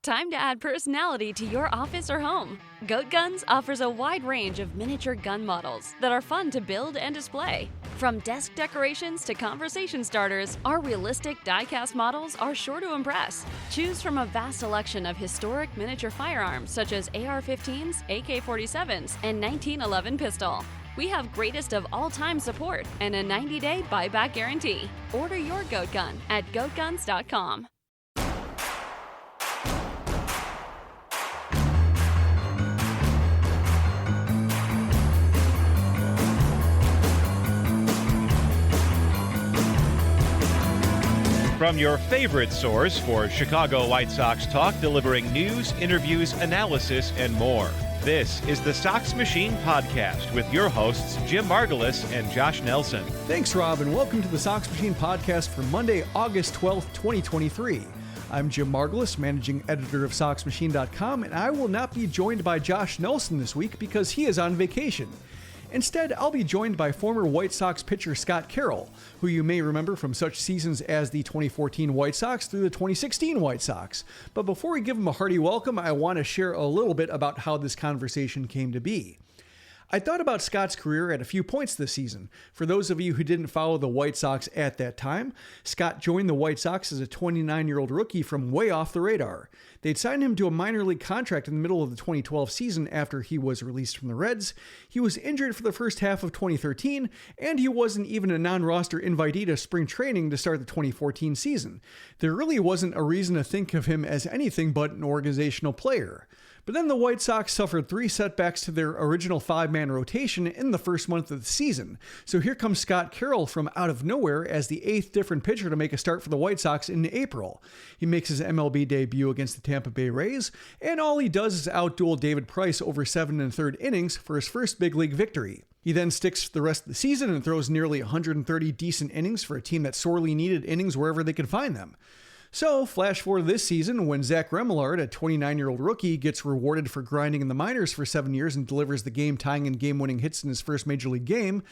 time to add personality to your office or home. Goat Guns offers a wide range of miniature gun models that are fun to build and display. From desk decorations to conversation starters, our realistic die-cast models are sure to impress. Choose from a vast selection of historic miniature firearms such as AR-15s, AK-47s, and 1911 pistol. We have greatest of all-time support and a 90-day buyback guarantee. Order your Goat Gun at goatguns.com. From your favorite source for Chicago White Sox talk, delivering news, interviews, analysis, and more. This is the Sox Machine Podcast with your hosts, Jim Margulis and Josh Nelson. Thanks, Rob, and welcome to the Sox Machine Podcast for Monday, August 12th, 2023. I'm Jim Margulis, managing editor of SoxMachine.com, and I will not be joined by Josh Nelson this week because he is on vacation. Instead, I'll be joined by former White Sox pitcher Scott Carroll, who you may remember from such seasons as the 2014 White Sox through the 2016 White Sox. But before we give him a hearty welcome, I want to share a little bit about how this conversation came to be. I thought about Scott's career at a few points this season. For those of you who didn't follow the White Sox at that time, Scott joined the White Sox as a 29-year-old rookie from way off the radar. They'd signed him to a minor league contract in the middle of the 2012 season after he was released from the Reds. He was injured for the first half of 2013, and he wasn't even a non-roster invitee to spring training to start the 2014 season. There really wasn't a reason to think of him as anything but an organizational player. But then the White Sox suffered 3 setbacks to their original 5-man rotation in the first month of the season. So here comes Scott Carroll from out of nowhere as the 8th different pitcher to make a start for the White Sox in April. He makes his MLB debut against the Tampa Bay Rays, and all he does is outduel David Price over 7 1/3 innings for his first big league victory. He then sticks the rest of the season and throws nearly 130 decent innings for a team that sorely needed innings wherever they could find them. So, flash forward this season when Zach Remillard, a 29-year-old rookie, gets rewarded for grinding in the minors for 7 years and delivers the game-tying and game-winning hits in his first major league game,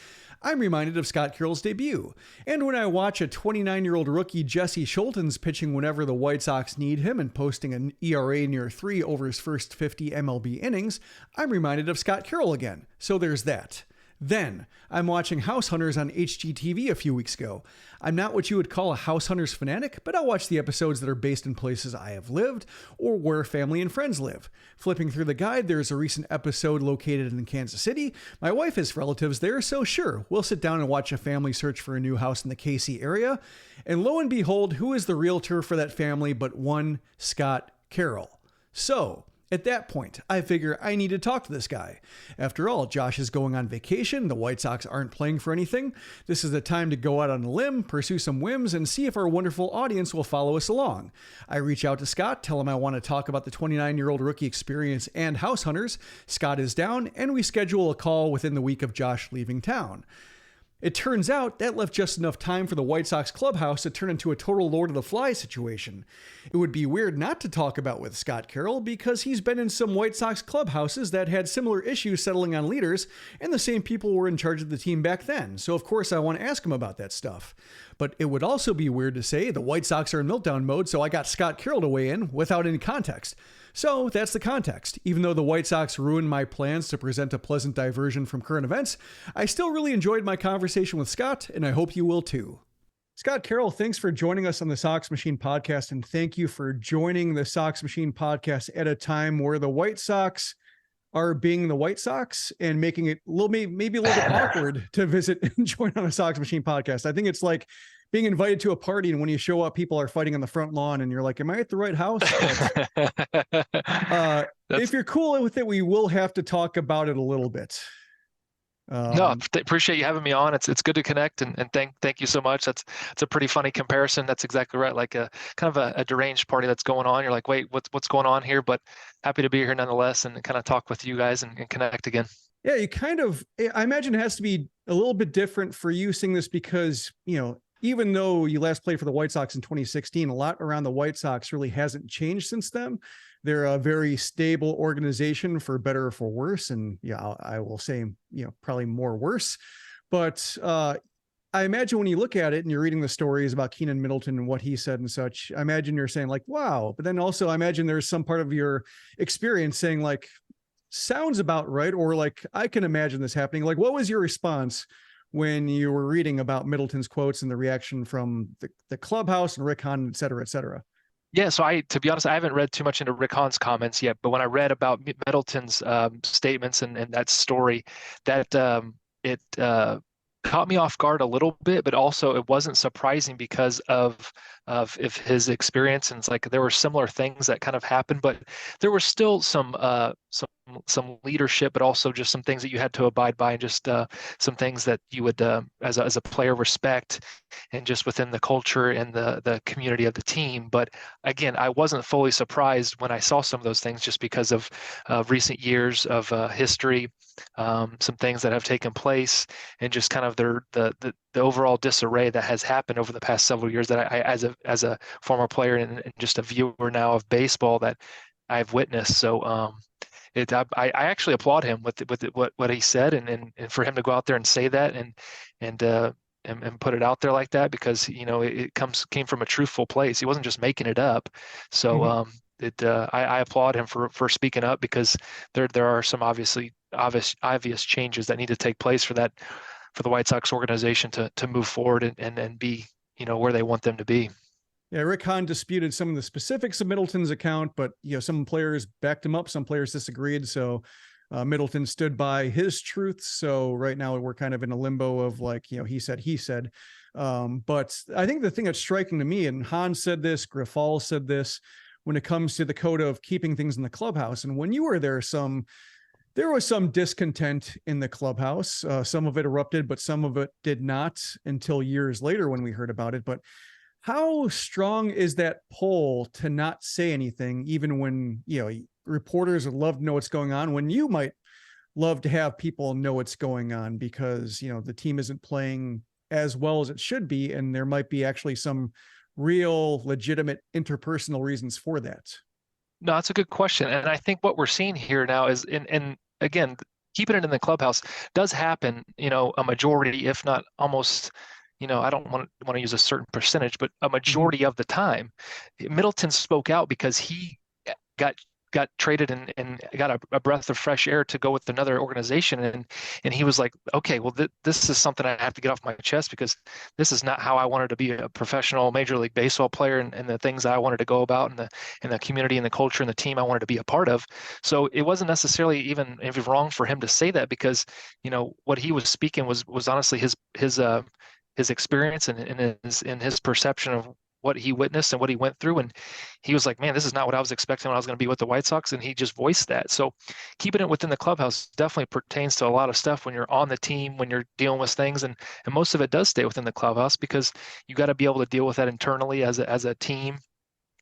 I'm reminded of Scott Carroll's debut. And when I watch a 29-year-old rookie Jesse Scholtens pitching whenever the White Sox need him and posting an ERA near 3 over his first 50 MLB innings, I'm reminded of Scott Carroll again. So there's that. Then, I'm watching House Hunters on HGTV a few weeks ago. I'm not what you would call a House Hunters fanatic, but I'll watch the episodes that are based in places I have lived or where family and friends live. Flipping through the guide, there's a recent episode located in Kansas City. My wife has relatives there, so sure, we'll sit down and watch a family search for a new house in the KC area. And lo and behold, who is the realtor for that family but one Scott Carroll? So, at that point, I figure I need to talk to this guy. After all, Josh is going on vacation, the White Sox aren't playing for anything. This is the time to go out on a limb, pursue some whims, and see if our wonderful audience will follow us along. I reach out to Scott, tell him I want to talk about the 29-year-old rookie experience and House Hunters. Scott is down, and we schedule a call within the week of Josh leaving town. It turns out that left just enough time for the White Sox clubhouse to turn into a total Lord of the Flies situation. It would be weird not to talk about with Scott Carroll because he's been in some White Sox clubhouses that had similar issues settling on leaders, and the same people were in charge of the team back then. So of course I want to ask him about that stuff. But it would also be weird to say the White Sox are in meltdown mode, so I got Scott Carroll to weigh in without any context. So that's the context. Even though the White Sox ruined my plans to present a pleasant diversion from current events, I still really enjoyed my conversation with Scott, and I hope you will too. Scott Carroll, thanks for joining us on the Sox Machine Podcast, and thank you for joining the Sox Machine Podcast at a time where the White Sox are being the White Sox and making it maybe a little bit awkward to visit and join on a Sox Machine Podcast. I think it's like being invited to a party, and when you show up, people are fighting on the front lawn, and you're like, am I at the right house? If you're cool with it, we will have to talk about it a little bit. No, appreciate you having me on. It's good to connect, and thank you so much. It's a pretty funny comparison. That's exactly right. Like a kind of a deranged party that's going on. You're like, wait, what's going on here? But happy to be here nonetheless, and kind of talk with you guys and connect again. Yeah, I imagine it has to be a little bit different for you seeing this because, even though you last played for the White Sox in 2016, a lot around the White Sox really hasn't changed since then. They're a very stable organization, for better or for worse. And I will say, probably more worse. But I imagine when you look at it and you're reading the stories about Keenan Middleton and what he said and such, I imagine you're saying like, wow. But then also I imagine there's some part of your experience saying like, sounds about right. Or like, I can imagine this happening. Like, what was your response when you were reading about Middleton's quotes and the reaction from the clubhouse and Rick Hahn, et cetera, et cetera? Yeah, so to be honest, I haven't read too much into Rick Hahn's comments yet, but when I read about Middleton's statements and that story, that it caught me off guard a little bit, but also it wasn't surprising because of if his experience, and it's like there were similar things that kind of happened, but there were still some leadership, but also just some things that you had to abide by, and just some things that you would as a player respect, and just within the culture and the community of the team. But again, I wasn't fully surprised when I saw some of those things, just because of recent years of history, some things that have taken place, and just kind of the overall disarray that has happened over the past several years that I as a former player and just a viewer now of baseball, that I've witnessed. So I actually applaud him with what he said, and for him to go out there and say that and put it out there like that, because it came from a truthful place. He wasn't just making it up. So I applaud him for speaking up, because there are some obvious changes that need to take place for the White Sox organization to move forward and be where they want them to be. Yeah, Rick Hahn disputed some of the specifics of Middleton's account, but some players backed him up, some players disagreed. So Middleton stood by his truth. So right now we're kind of in a limbo of like, he said. But I think the thing that's striking to me, and Hahn said this, Grifal said this, when it comes to the code of keeping things in the clubhouse. And when you were there, there was some discontent in the clubhouse. Some of it erupted, but some of it did not until years later when we heard about it. But how strong is that pull to not say anything, even when, reporters would love to know what's going on, when you might love to have people know what's going on because, the team isn't playing as well as it should be. And there might be actually some real legitimate interpersonal reasons for that. No, that's a good question. And I think what we're seeing here now is, and again, keeping it in the clubhouse does happen, a majority, if not almost, I don't want to use a certain percentage, but a majority of the time. Middleton spoke out because he got traded and got a breath of fresh air to go with another organization, and he was like, okay, well this is something I have to get off my chest, because this is not how I wanted to be a professional Major League Baseball player, and the things that I wanted to go about, and the community and the culture and the team I wanted to be a part of. So it wasn't necessarily even wrong for him to say that, because what he was speaking was honestly his experience and his perception of what he witnessed and what he went through. And he was like, man, this is not what I was expecting when I was going to be with the White Sox. And he just voiced that. So keeping it within the clubhouse definitely pertains to a lot of stuff when you're on the team, when you're dealing with things. And most of it does stay within the clubhouse, because you got to be able to deal with that internally as a team,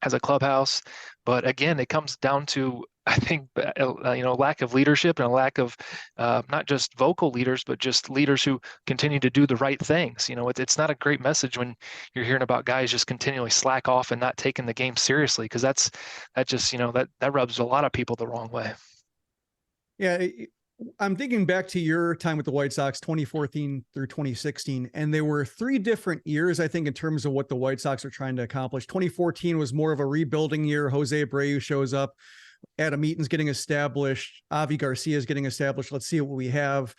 as a clubhouse. But again, it comes down to, I think, lack of leadership, and a lack of not just vocal leaders, but just leaders who continue to do the right things. It's not a great message when you're hearing about guys just continually slack off and not taking the game seriously, because that rubs a lot of people the wrong way. Yeah, I'm thinking back to your time with the White Sox, 2014 through 2016, and there were 3 different years, I think, in terms of what the White Sox are trying to accomplish. 2014 was more of a rebuilding year. Jose Abreu shows up. Adam Eaton's getting established. Avi Garcia is getting established. Let's see what we have.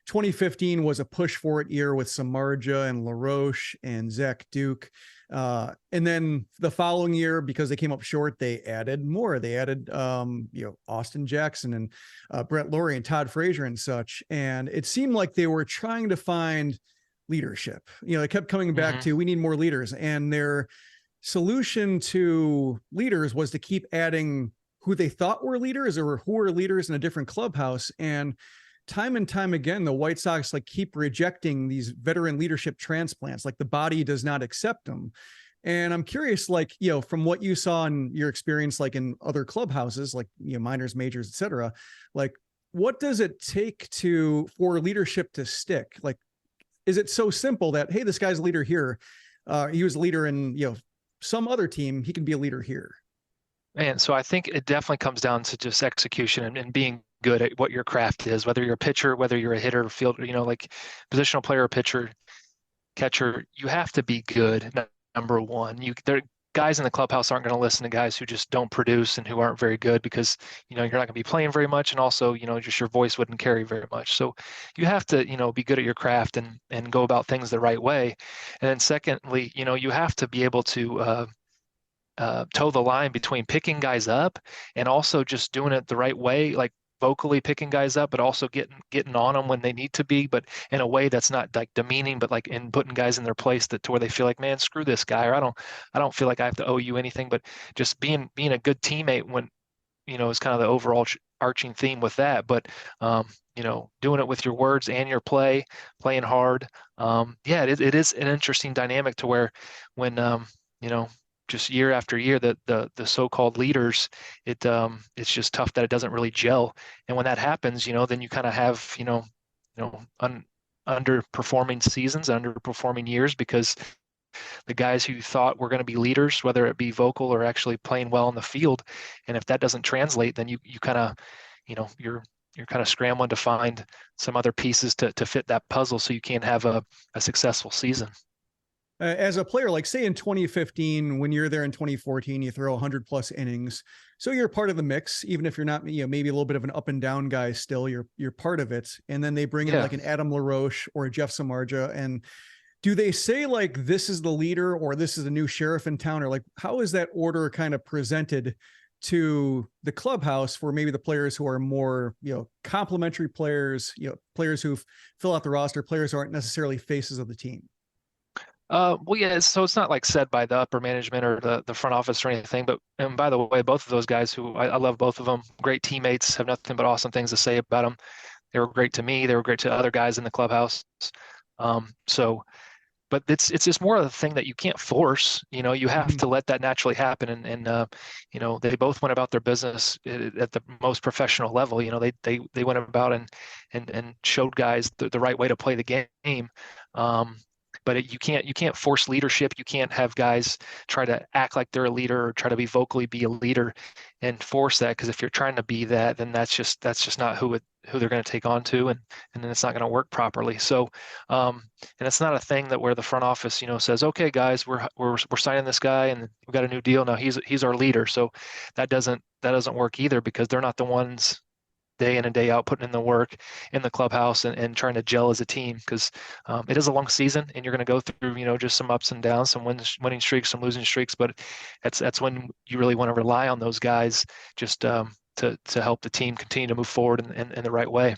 2015 was a push for it year with Samardzija and LaRoche and Zach Duke. And then the following year, because they came up short, they added more. They added, Austin Jackson and Brett Laurie and Todd Frazier and such. And it seemed like they were trying to find leadership. They kept coming back to, we need more leaders. And their solution to leaders was to keep adding who they thought were leaders or who were leaders in a different clubhouse. And time and time again, the White Sox keep rejecting these veteran leadership transplants. The body does not accept them. And I'm curious, from what you saw in your experience, in other clubhouses, minors, majors, et cetera, what does it take for leadership to stick? Is it so simple that, hey, this guy's a leader here. He was a leader in, some other team, he can be a leader here. And so I think it definitely comes down to just execution and being good at what your craft is, whether you're a pitcher, whether you're a hitter, fielder, positional player or pitcher. catcher, you have to be good. Number one, guys in the clubhouse aren't going to listen to guys who just don't produce and who aren't very good, because you're not going to be playing very much, and also just your voice wouldn't carry very much. So you have to be good at your craft and go about things the right way. And then secondly, you have to be able to toe the line between picking guys up and also just doing it the right way, like vocally picking guys up, but also getting on them when they need to be, but in a way that's not like demeaning, but like in putting guys in their place to where they feel like, man, screw this guy, or I don't feel like I have to owe you anything. But just being a good teammate when is kind of the overall arching theme with that. But doing it with your words and your playing hard. It is an interesting dynamic to where when just year after year, the so-called leaders, it's just tough that it doesn't really gel. And when that happens, then you kind of have underperforming seasons, underperforming years, because the guys who thought were going to be leaders, whether it be vocal or actually playing well in the field, and if that doesn't translate, then you kind of you're kind of scrambling to find some other pieces to fit that puzzle so you can have a successful season. As a player, like say in 2015, when you're there in 2014, you throw 100 plus innings. So you're part of the mix, even if you're not, maybe a little bit of an up and down guy still, you're part of it. And then they bring in like an Adam LaRoche or a Jeff Samardzija. And do they say like, this is the leader, or this is the new sheriff in town? Or like, how is that order kind of presented to the clubhouse for maybe the players who are more, complimentary players, players who fill out the roster, players who aren't necessarily faces of the team? So it's not like said by the upper management or the front office or anything, and by the way, both of those guys, who I love both of them, great teammates, have nothing but awesome things to say about them. They were great to me. They were great to other guys in the clubhouse. But it's just more of the thing that you can't force. You have to let that naturally happen. And they both went about their business at the most professional level. They went about and showed guys the right way to play the game. But you can't force leadership. You can't have guys try to act like they're a leader or try to vocally be a leader and force that, because if you're trying to be that, then that's just not who they're going to take on to, and then it's not going to work properly. So and it's not a thing that where the front office says, okay guys, we're signing this guy and we got a new deal now, he's our leader. So that doesn't work either, because they're not the ones day in and day out putting in the work in the clubhouse and trying to gel as a team, because it is a long season and you're going to go through just some ups and downs, some winning streaks, some losing streaks, but that's when you really want to rely on those guys just to help the team continue to move forward in the right way.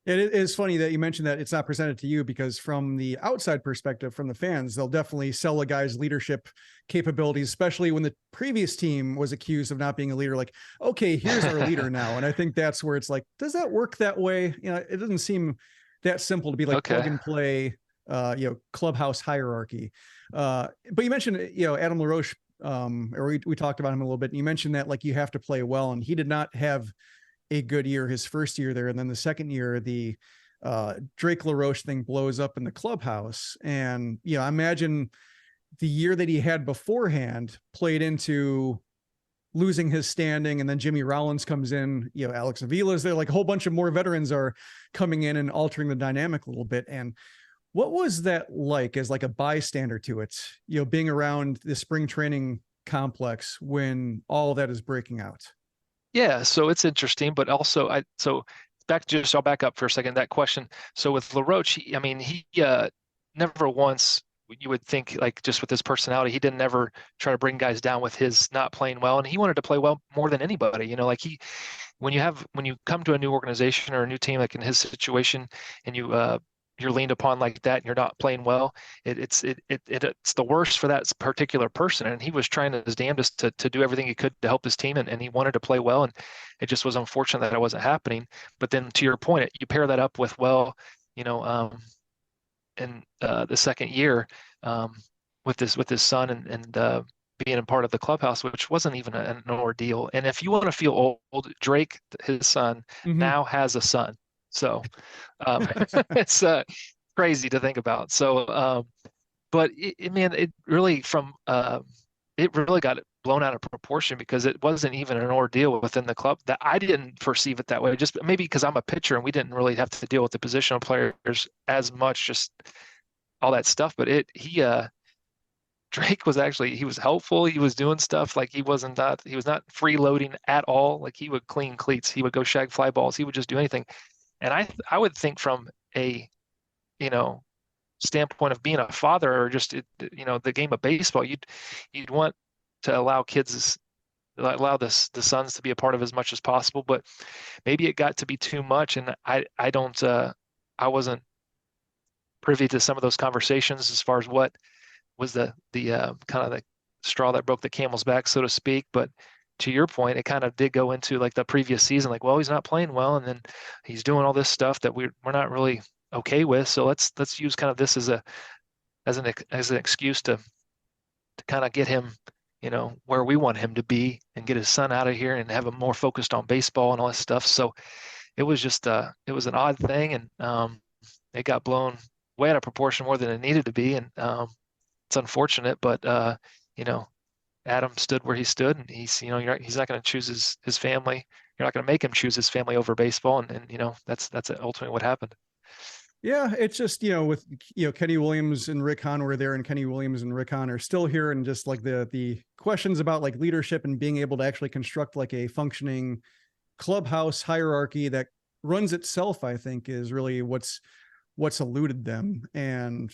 It is funny that you mentioned that it's not presented to you, because from the outside perspective, from the fans, they'll definitely sell a guy's leadership capabilities, especially when the previous team was accused of not being a leader. Like, okay, here's our leader now. And I think that's where it's like, does that work that way? It doesn't seem that simple to be like plug and play, clubhouse hierarchy. But you mentioned, Adam LaRoche, or we talked about him a little bit, and you mentioned that like you have to play well, and he did not have a good year his first year there. And then the second year, the Drake LaRoche thing blows up in the clubhouse. And, I imagine the year that he had beforehand played into losing his standing. And then Jimmy Rollins comes in, Alex Avila's there, like a whole bunch of more veterans are coming in and altering the dynamic a little bit. And what was that like as like a bystander to it, being around the spring training complex when all of that is breaking out? Yeah, so it's interesting, but also I'll back up for a second, that question. So with LaRoche, he never once, you would think, like, just with his personality, he didn't ever try to bring guys down with his not playing well, and he wanted to play well more than anybody. When you come to a new organization or a new team, like in his situation, and you're leaned upon like that and you're not playing well, it's the worst for that particular person. And he was trying his damnedest to do everything he could to help his team, and he wanted to play well, and it just was unfortunate that it wasn't happening. But then to your point, you pair that up with in the second year with his son and being a part of the clubhouse, which wasn't even an ordeal. And if you want to feel old, Drake, his son, now has a son. So it's crazy to think about. So, but it really got blown out of proportion, because it wasn't even an ordeal within the club. That I didn't perceive it that way, just maybe because I'm a pitcher and we didn't really have to deal with the positional players as much. Just all that stuff. But Drake was he was helpful. He was doing stuff like he was not freeloading at all. Like he would clean cleats, he would go shag fly balls, he would just do anything. And I would think from a, standpoint of being a father or just, the game of baseball, you'd want to allow the sons to be a part of as much as possible, but maybe it got to be too much. And I wasn't privy to some of those conversations as far as what was the kind of the straw that broke the camel's back, so to speak. But to your point, it kind of did go into like the previous season, like, well, he's not playing well, and then he's doing all this stuff that we're not really okay with. So let's use kind of this as an excuse to kind of get him, where we want him to be and get his son out of here and have him more focused on baseball and all this stuff. So it was just it was an odd thing, and it got blown way out of proportion more than it needed to be, and it's unfortunate, but Adam stood where he stood, and he's he's not going to choose his family. You're not going to make him choose his family over baseball, and that's ultimately what happened. Yeah, it's just, with, Kenny Williams and Rick Hahn were there, and Kenny Williams and Rick Hahn are still here. And just like the questions about like leadership and being able to actually construct like a functioning clubhouse hierarchy that runs itself, I think is really what's eluded them. And,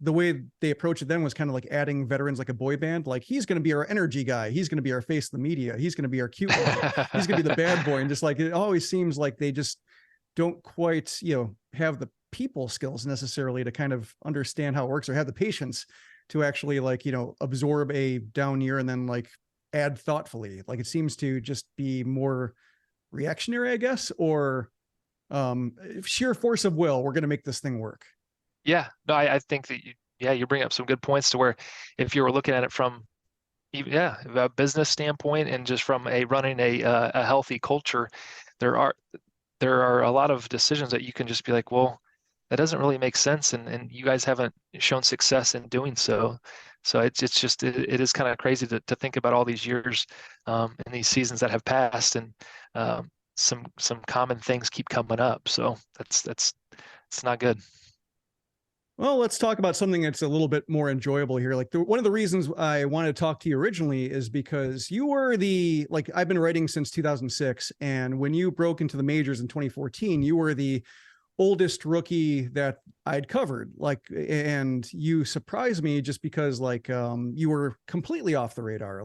the way they approached it then was kind of like adding veterans, like a boy band. Like, he's going to be our energy guy. He's going to be our face of the media. He's going to be our cute one. He's going to be the bad boy. And just like, it always seems like they just don't quite, have the people skills necessarily to kind of understand how it works, or have the patience to actually like, absorb a down year and then like add thoughtfully. Like, it seems to just be more reactionary, I guess, or sheer force of will. We're going to make this thing work. Yeah, no, I think that you bring up some good points to where if you were looking at it from a business standpoint and just from running a healthy culture, there are a lot of decisions that you can just be like, well, that doesn't really make sense, and you guys haven't shown success in doing so. So it is kind of crazy to think about all these years and these seasons that have passed, and some common things keep coming up. So it's not good. Well, let's talk about something that's a little bit more enjoyable here. Like, one of the reasons I wanted to talk to you originally is because you were I've been writing since 2006. And when you broke into the majors in 2014, you were the oldest rookie that I'd covered. And you surprised me just because you were completely off the radar.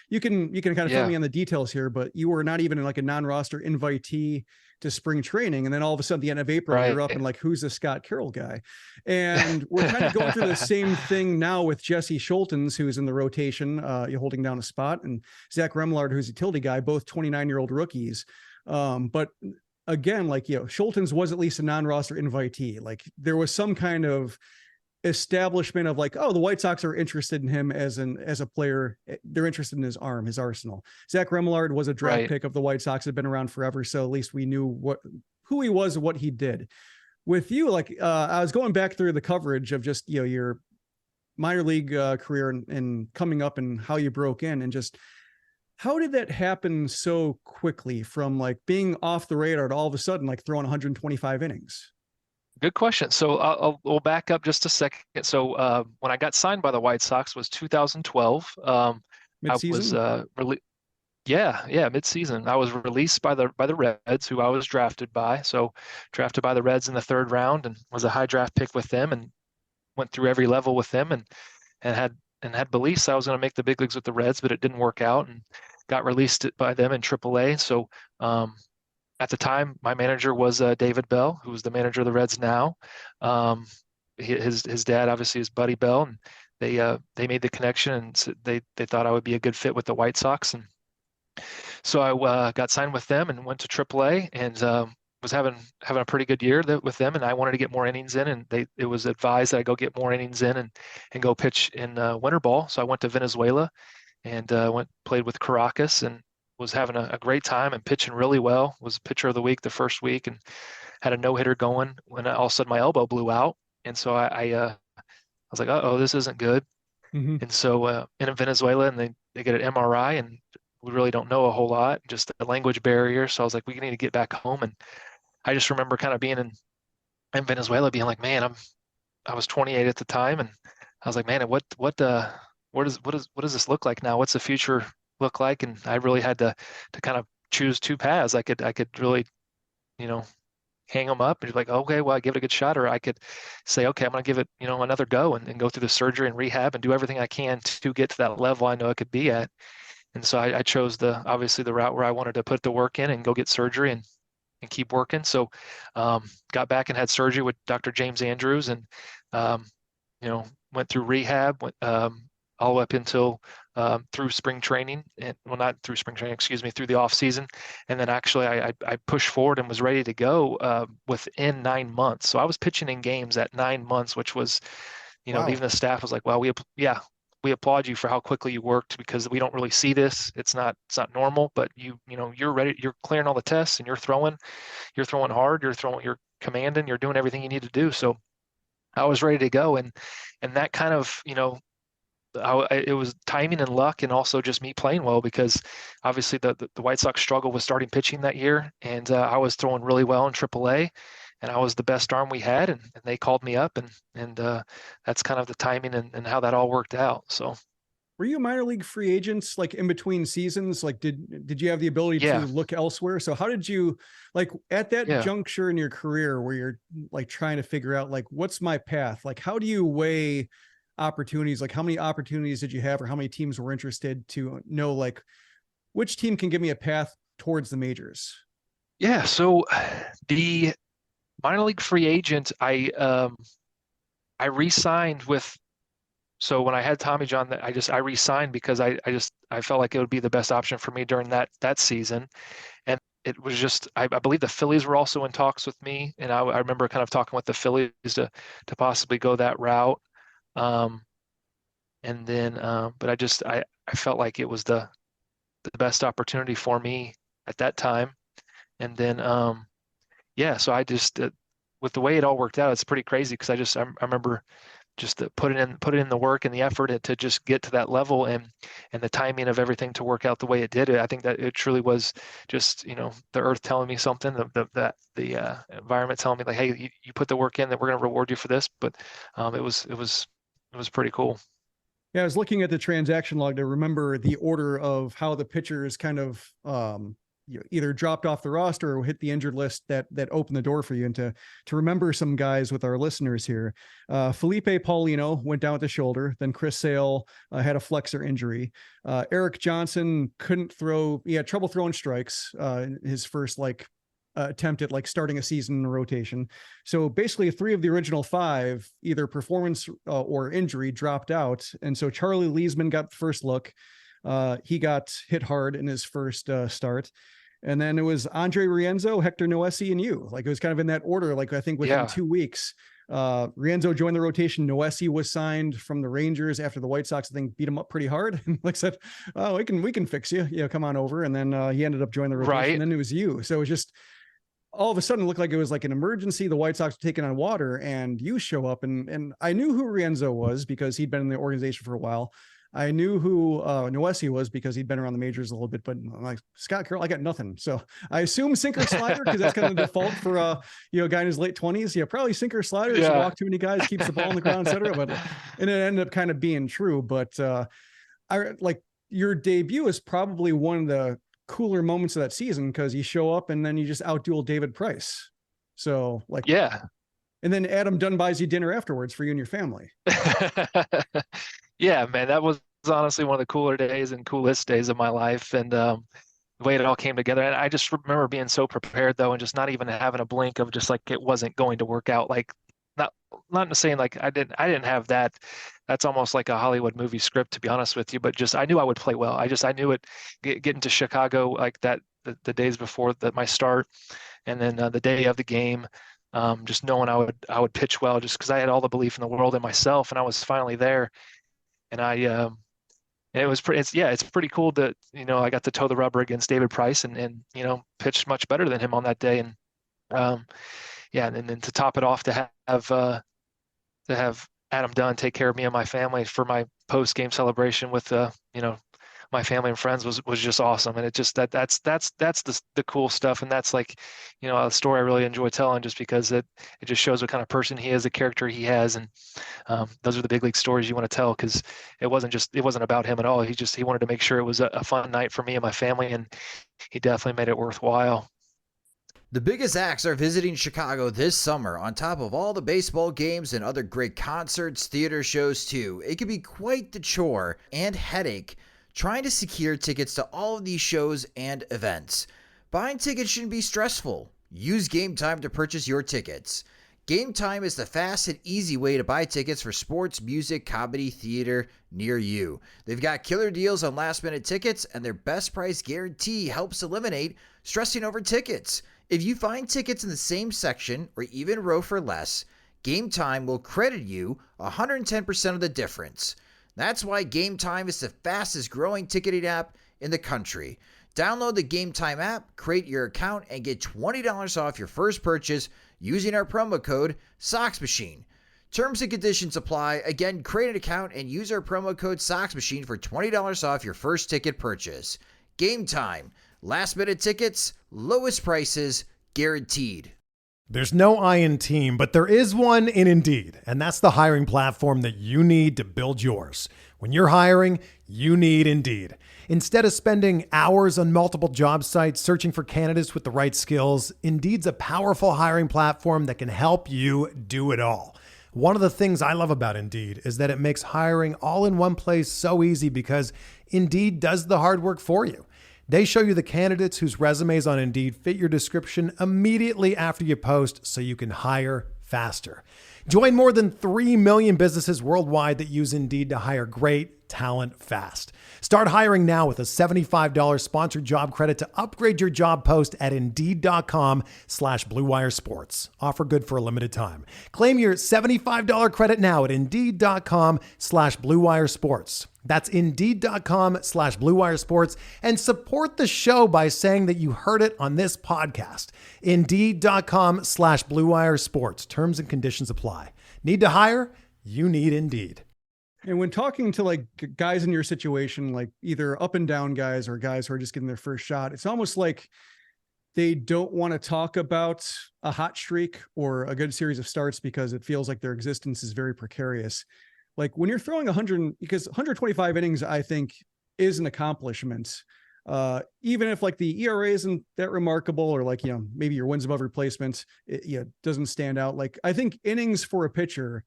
You can kind of fill me on the details here, but you were not even like a non-roster invitee to spring training. And then all of a sudden, the end of April, you're up and like, who's the Scott Carroll guy? And we're kind of going through the same thing now with Jesse Schultens, who's in the rotation, you're holding down a spot, and Zach Remillard, who's a utility guy, both 29-year-old rookies. But again, Schultens was at least a non-roster invitee. Like, there was some kind of establishment of like, oh, the White Sox are interested in him as a player. They're interested in his arm, his arsenal. Zach Remillard was a draft pick of the White Sox, had been around forever. So at least we knew who he was and what he did. With you, I was going back through the coverage of just, your minor league career and coming up and how you broke in, and just, how did that happen so quickly from like being off the radar to all of a sudden like throwing 125 innings? Good question. So we'll back up just a second. So when I got signed by the White Sox was 2012. Mid-season? I was mid-season. I was released by the Reds, who I was drafted by. So drafted by the Reds in the 3rd round, and was a high draft pick with them, and went through every level with them, and had beliefs I was going to make the big leagues with the Reds, but it didn't work out, and got released by them in AAA. So at the time, my manager was David Bell, who was the manager of the Reds now. His dad obviously is Buddy Bell, and they made the connection, and they thought I would be a good fit with the White Sox. And so I got signed with them and went to AAA, and was having a pretty good year with them, and I wanted to get more innings in, and it was advised that I go get more innings in and go pitch in winter ball. So I went to Venezuela and played with Caracas, and was having a great time and pitching really well. Was pitcher of the week the first week, and had a no-hitter going when all of a sudden my elbow blew out. And so I was like, oh, this isn't good. Mm-hmm. And so in Venezuela, and they get an MRI, and we really don't know a whole lot, just a language barrier. So I was like, we need to get back home. And I just remember kind of being in Venezuela being like, man, I was 28 at the time, and I was like, man, what does this look like now? What's the future look like? And I really had to kind of choose two paths. I could really, hang them up and be like, okay, well, I give it a good shot, or I could say, okay, I'm going to give it, another go and go through the surgery and rehab and do everything I can to get to that level I know I could be at. And so I chose obviously the route where I wanted to put the work in and go get surgery and keep working. So got back and had surgery with Dr. James Andrews, and went through rehab, went all the way up until through spring training, and well, not through spring training, excuse me, through the off season. And then actually I pushed forward and was ready to go within 9 months. So I was pitching in games at 9 months, which was, Wow. even the staff was like, well, we applaud you for how quickly you worked, because we don't really see this. It's not normal, but you're ready, you're clearing all the tests, and you're throwing hard, you're commanding, you're doing everything you need to do. So I was ready to go. And that kind of, it was timing and luck, and also just me playing well, because obviously the White Sox struggled with starting pitching that year, and I was throwing really well in AAA, and I was the best arm we had, and they called me up, and that's kind of the timing and how that all worked out. So. Were you minor league free agents like in between seasons? Like did you have the ability to look elsewhere? So how did you, like, at that juncture in your career where you're like trying to figure out like, what's my path? Like, how do you weigh opportunities? Like, how many opportunities did you have, or how many teams were interested to know like which team can give me a path towards the majors? Yeah. So the minor league free agent, I re-signed with. So when I had Tommy John, I re-signed because I felt like it would be the best option for me during that season. And it was just, I believe the Phillies were also in talks with me. And I remember kind of talking with the Phillies to possibly go that route. And then, but I felt like it was the best opportunity for me at that time. And then, so I just, with the way it all worked out, it's pretty crazy, because I remember just to put in the work and the effort to just get to that level, and the timing of everything to work out the way it did. I think that it truly was just, the earth telling me something, the environment telling me like, hey, you put the work in, that we're going to reward you for this. But it was pretty cool. Yeah, I was looking at the transaction log to remember the order of how the pitchers kind of either dropped off the roster or hit the injured list that opened the door for you. And to remember some guys with our listeners here, Felipe Paulino went down with the shoulder. Then Chris Sale had a flexor injury. Eric Johnson couldn't throw. He had trouble throwing strikes. His first attempt at starting a season in a rotation. So basically 3 of the original 5, either performance or injury, dropped out. And so Charlie Leesman got the first look. He got hit hard in his first start. And then it was Andre Rienzo, Hector Noesi, and you. Like, it was kind of in that order. Like, I think within 2 weeks, Rienzo joined the rotation. Noesi was signed from the Rangers after the White Sox, I think, beat him up pretty hard. And like said, oh, we can fix you. Come on over. And then he ended up joining the rotation. Right. And then it was you. So it was just, all of a sudden, it looked like it was like an emergency. The White Sox were taking on water, and you show up. And I knew who Rienzo was because he'd been in the organization for a while. I knew who Noesi was because he'd been around the majors a little bit, but I'm like, Scott Carroll, I got nothing. So I assume sinker slider, because that's kind of the default for a guy in his late 20s. Yeah, probably sinker slider. Doesn't walk too many guys, keeps the ball on the ground, etc. And it ended up kind of being true. But I like your debut is probably one of the cooler moments of that season, because you show up and then you just outduel David Price. So and then Adam Dunn buys you dinner afterwards for you and your family. Yeah, man, that was honestly one of the cooler days and coolest days of my life. And the way it all came together. And I just remember being so prepared, though, and just not even having a blink of just like it wasn't going to work out. Like, not saying like I didn't have that. That's almost like a Hollywood movie script, to be honest with you. But just I knew I would play well. I knew it. Getting to Chicago like that, the days before my start, and then the day of the game. Just knowing I would pitch well, just because I had all the belief in the world in myself, and I was finally there. And it's pretty cool that, I got to toe the rubber against David Price and pitched much better than him on that day. And and then to top it off, to have Adam Dunn take care of me and my family for my post-game celebration with my family and friends was just awesome. And it just that's the cool stuff. And that's like, a story I really enjoy telling, just because it just shows what kind of person he is, the character he has. And those are the big league stories you want to tell, because it wasn't about him at all. He wanted to make sure it was a fun night for me and my family, and he definitely made it worthwhile. The biggest acts are visiting Chicago this summer, on top of all the baseball games and other great concerts, theater shows too. It can be quite the chore and headache trying to secure tickets to all of these shows and events. Buying tickets shouldn't be stressful. Use Game Time to purchase your tickets. Game Time is the fast and easy way to buy tickets for sports, music, comedy, theater near you. They've got killer deals on last-minute tickets, and their best price guarantee helps eliminate stressing over tickets. If you find tickets in the same section or even row for less, Game Time will credit you 110% of the difference. That's why Game Time is the fastest growing ticketing app in the country. Download the Game Time app, create your account, and get $20 off your first purchase using our promo code Sox Machine. Terms and conditions apply. Again, create an account and use our promo code Sox Machine for $20 off your first ticket purchase. Game Time. Last minute tickets, lowest prices, guaranteed. There's no I in team, but there is one in Indeed, and that's the hiring platform that you need to build yours. When you're hiring, you need Indeed. Instead of spending hours on multiple job sites searching for candidates with the right skills, Indeed's a powerful hiring platform that can help you do it all. One of the things I love about Indeed is that it makes hiring all in one place so easy, because Indeed does the hard work for you. They show you the candidates whose resumes on Indeed fit your description immediately after you post, so you can hire faster. Join more than 3 million businesses worldwide that use Indeed to hire great talent fast. Start hiring now with a $75 sponsored job credit to upgrade your job post at Indeed.com/Blue Wire Sports. Offer good for a limited time. Claim your $75 credit now at Indeed.com/Blue Wire Sports. That's Indeed.com/Blue Wire Sports, and support the show by saying that you heard it on this podcast. Indeed.com/Blue Wire Sports. Terms and conditions apply. Need to hire? You need Indeed. And when talking to like guys in your situation, like either up and down guys or guys who are just getting their first shot, it's almost like they don't want to talk about a hot streak or a good series of starts, because it feels like their existence is very precarious. Like when you're throwing 100, because 125 innings, I think, is an accomplishment. Even if like the ERA isn't that remarkable, or like, maybe your wins above replacement, it doesn't stand out. Like, I think innings for a pitcher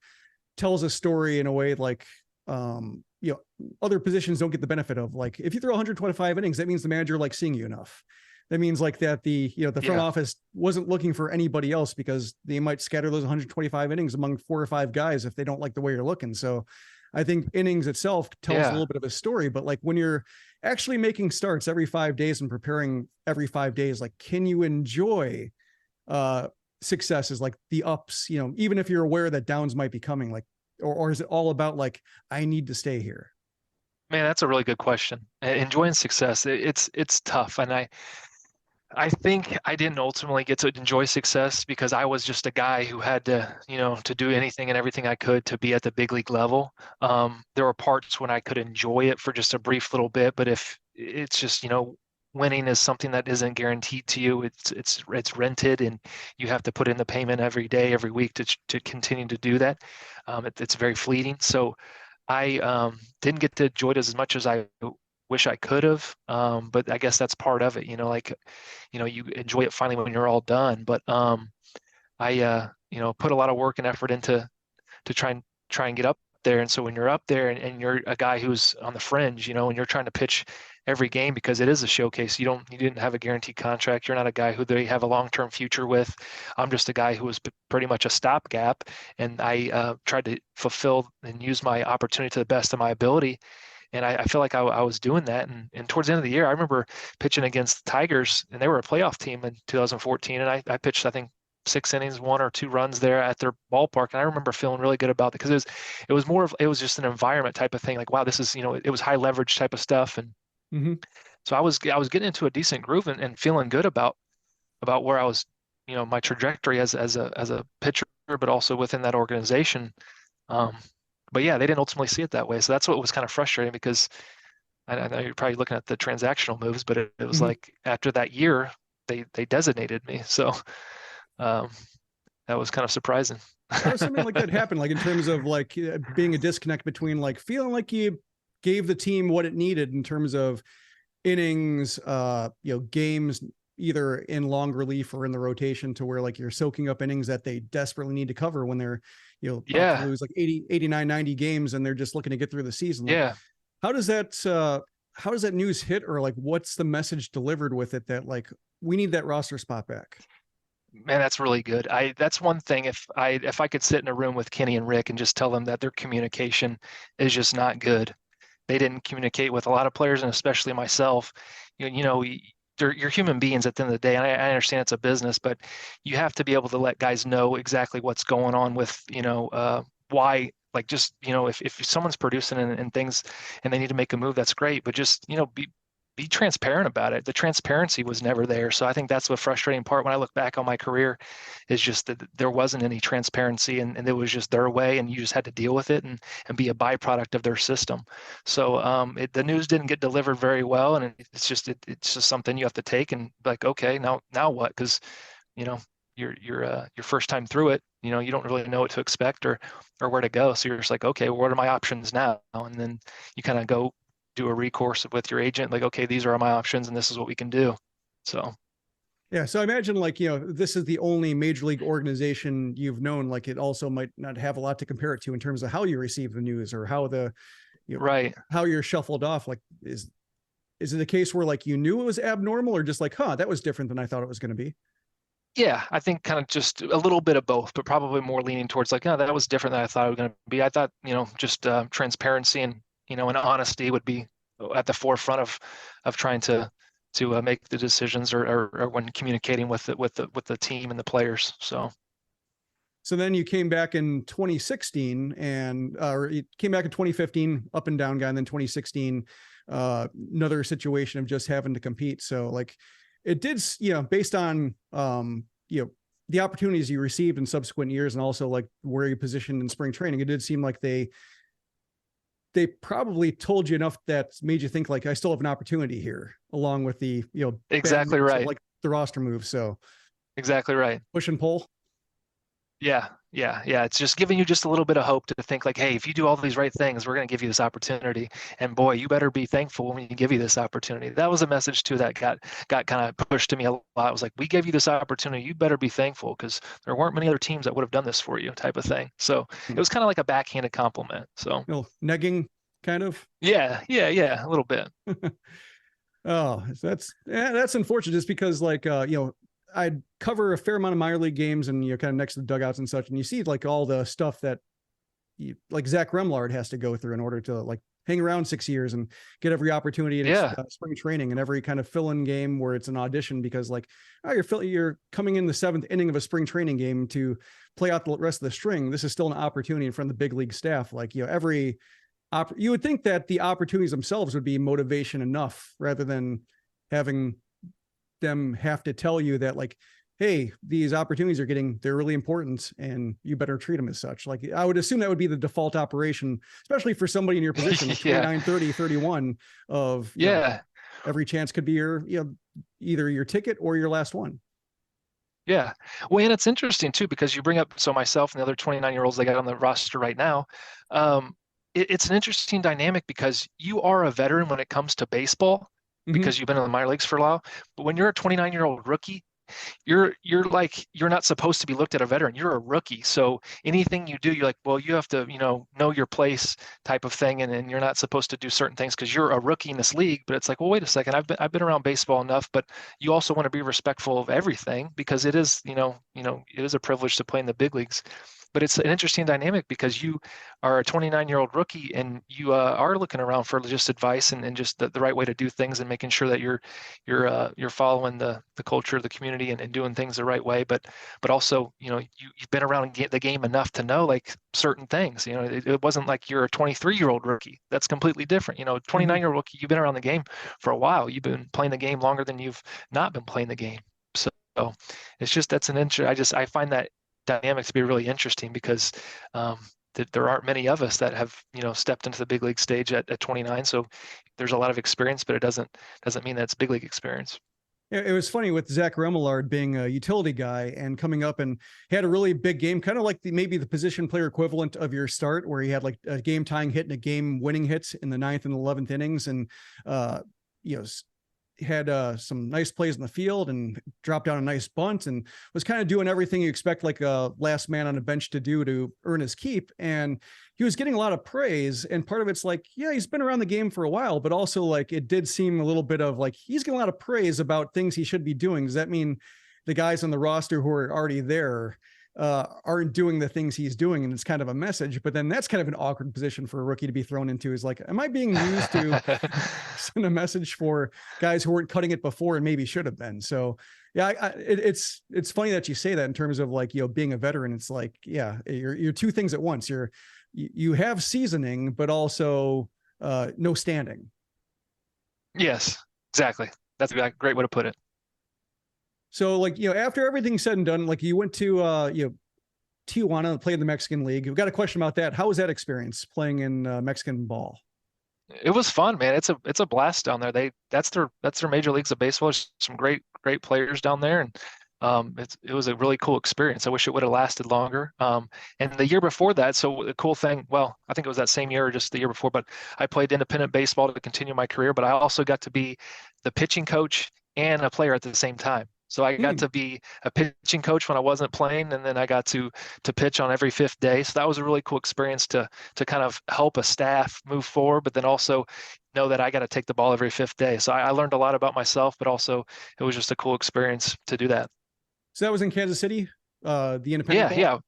tells a story in a way like, other positions don't get the benefit of. Like, if you throw 125 innings, that means the manager likes seeing you enough. That means like that the front office wasn't looking for anybody else, because they might scatter those 125 innings among 4 or 5 guys if they don't like the way you're looking. So I think innings itself tells a little bit of a story, but like when you're actually making starts every 5 days and preparing every 5 days, like, can you enjoy successes, like the ups, even if you're aware that downs might be coming, like, or is it all about like, I need to stay here? Man, that's a really good question. Enjoying success, it's tough. And I think I didn't ultimately get to enjoy success because I was just a guy who had to, to do anything and everything I could to be at the big league level. There were parts when I could enjoy it for just a brief little bit, but if it's just, winning is something that isn't guaranteed to you. It's rented, and you have to put in the payment every day, every week to continue to do that. It's very fleeting. So I didn't get to enjoy it as much as I wish I could have. But I guess that's part of it, you enjoy it finally when you're all done. But I put a lot of work and effort into try and get up there. And so when you're up there and you're a guy who's on the fringe, and you're trying to pitch every game because it is a showcase, you didn't have a guaranteed contract. You're not a guy who they have a long-term future with. I'm just a guy who was pretty much a stopgap, and I tried to fulfill and use my opportunity to the best of my ability. And I feel like I was doing that. And towards the end of the year, I remember pitching against the Tigers, and they were a playoff team in 2014. And I pitched, I think, 6 innings, 1 or 2 runs there at their ballpark. And I remember feeling really good about it because it was just an environment type of thing. Like, wow, this is, it was high leverage type of stuff. And so I was getting into a decent groove and feeling good about where I was, my trajectory as a pitcher, but also within that organization. But yeah, they didn't ultimately see it that way. So that's what was kind of frustrating, because I know you're probably looking at the transactional moves, but it was like after that year, they designated me. So that was kind of surprising. How does something like that happen? Like in terms of like being a disconnect between like feeling like you gave the team what it needed in terms of innings, games, either in long relief or in the rotation, to where like you're soaking up innings that they desperately need to cover when they're, about to lose like 80, 89, 90 games and they're just looking to get through the season. Like, how does that news hit, or like, what's the message delivered with it that like, we need that roster spot back? Man, that's really good. That's one thing. If I could sit in a room with Kenny and Rick and just tell them that their communication is just not good. They didn't communicate with a lot of players, and especially myself. You're human beings at the end of the day. And I understand it's a business, but you have to be able to let guys know exactly what's going on with, why, like, just, if someone's producing and things and they need to make a move, that's great. But just, be transparent about it. The transparency was never there. So I think that's the frustrating part when I look back on my career, is just that there wasn't any transparency, and it was just their way, and you just had to deal with it and be a byproduct of their system. So the news didn't get delivered very well, and it's just something you have to take and be like, okay, now what? Because your first time through it, you don't really know what to expect or where to go. So you're just like, okay, well, what are my options now? And then you kind of go do a recourse with your agent, like, okay, these are my options and this is what we can do. So yeah, so I imagine like, this is the only major league organization you've known. Like, it also might not have a lot to compare it to in terms of how you receive the news or how how you're shuffled off. Like, is it a case where like you knew it was abnormal, or just like, that was different than I thought it was going to be? Yeah, I think kind of just a little bit of both, but probably more leaning towards like, that was different than I thought it was going to be. I thought, just transparency and and honesty would be at the forefront of trying to make the decisions or when communicating with the team and the players. So then you came back in 2016 or you came back in 2015, up and down guy, and then 2016, another situation of just having to compete. So like it did, based on, the opportunities you received in subsequent years, and also like where you positioned in spring training, it did seem like they probably told you enough that made you think like, I still have an opportunity here, along with the, exactly right, like the roster move. So exactly right. Push and pull. Yeah. It's just giving you just a little bit of hope to think like, hey, if you do all these right things, we're going to give you this opportunity. And boy, you better be thankful when we give you this opportunity. That was a message too that got kind of pushed to me a lot. It was like, we gave you this opportunity, you better be thankful, because there weren't many other teams that would have done this for you, type of thing. So it was kind of like a backhanded compliment. So negging kind of. Yeah, a little bit. Oh, that's unfortunate, just because like, I'd cover a fair amount of minor league games and, kind of next to the dugouts and such. And you see like all the stuff that like Zach Remlard has to go through in order to like hang around 6 years and get every opportunity in spring training and every kind of fill-in game where it's an audition, because like, you're coming in the 7th inning of a spring training game to play out the rest of the string. This is still an opportunity in front of the big league staff. Like, you would think that the opportunities themselves would be motivation enough, rather than having them have to tell you that like, hey, these opportunities they're really important and you better treat them as such. Like, I would assume that would be the default operation, especially for somebody in your position, 29, 30, 31 of, every chance could be your, either your ticket or your last one. Yeah. Well, and it's interesting too, because you bring up, so myself and the other 29-year-olds they got on the roster right now, it's an interesting dynamic, because you are a veteran when it comes to baseball, because you've been in the minor leagues for a while. But when you're a 29-year-old rookie, you're not supposed to be looked at a veteran. You're a rookie. So anything you do, you're like, well, you have to, know your place, type of thing. And you're not supposed to do certain things because you're a rookie in this league. But it's like, well, wait a second, I've been around baseball enough, but you also want to be respectful of everything, because it is, it is a privilege to play in the big leagues. But it's an interesting dynamic, because you are a 29-year-old rookie and you are looking around for just advice and just the right way to do things, and making sure that you're following the culture of the community and doing things the right way. But also, you've been around the game enough to know like certain things. It wasn't like you're a 23-year-old rookie. That's completely different. 29-year-old rookie, you've been around the game for a while. You've been playing the game longer than you've not been playing the game. So it's just, that's I find that dynamic to be really interesting, because there aren't many of us that have, stepped into the big league stage at 29. So there's a lot of experience, but it doesn't mean that it's big league experience. It was funny with Zach Remillard being a utility guy and coming up, and he had a really big game, kind of like maybe the position player equivalent of your start, where he had like a game tying hit and a game winning hit in the 9th and 11th innings. And, had some nice plays in the field and dropped down a nice bunt and was kind of doing everything you expect like a last man on a bench to do to earn his keep. And he was getting a lot of praise. And part of it's like, yeah, he's been around the game for a while, but also like it did seem a little bit of like he's getting a lot of praise about things he should be doing. Does that mean the guys on the roster who are already there aren't doing the things he's doing? And it's kind of a message, but then that's kind of an awkward position for a rookie to be thrown into, is like, am I being used to send a message for guys who weren't cutting it before and maybe should have been? So yeah, it's funny that you say that in terms of like, being a veteran. It's like, yeah, you're two things at once. You have seasoning, but also no standing. Yes, exactly. That's a great way to put it. So like, after everything's said and done, like you went to, Tijuana and played in the Mexican League. We've got a question about that. How was that experience playing in Mexican ball? It was fun, man. It's a blast down there. That's their major leagues of baseball. There's some great players down there. And it was a really cool experience. I wish it would have lasted longer. And the year before that, so the cool thing, well, I think it was that same year or just the year before, but I played independent baseball to continue my career, but I also got to be the pitching coach and a player at the same time. So I got to be a pitching coach when I wasn't playing, and then I got to pitch on every 5th day. So that was a really cool experience to kind of help a staff move forward, but then also know that I got to take the ball every 5th day. So I learned a lot about myself, but also it was just a cool experience to do that. So that was in Kansas City, the independent ball? Yeah. So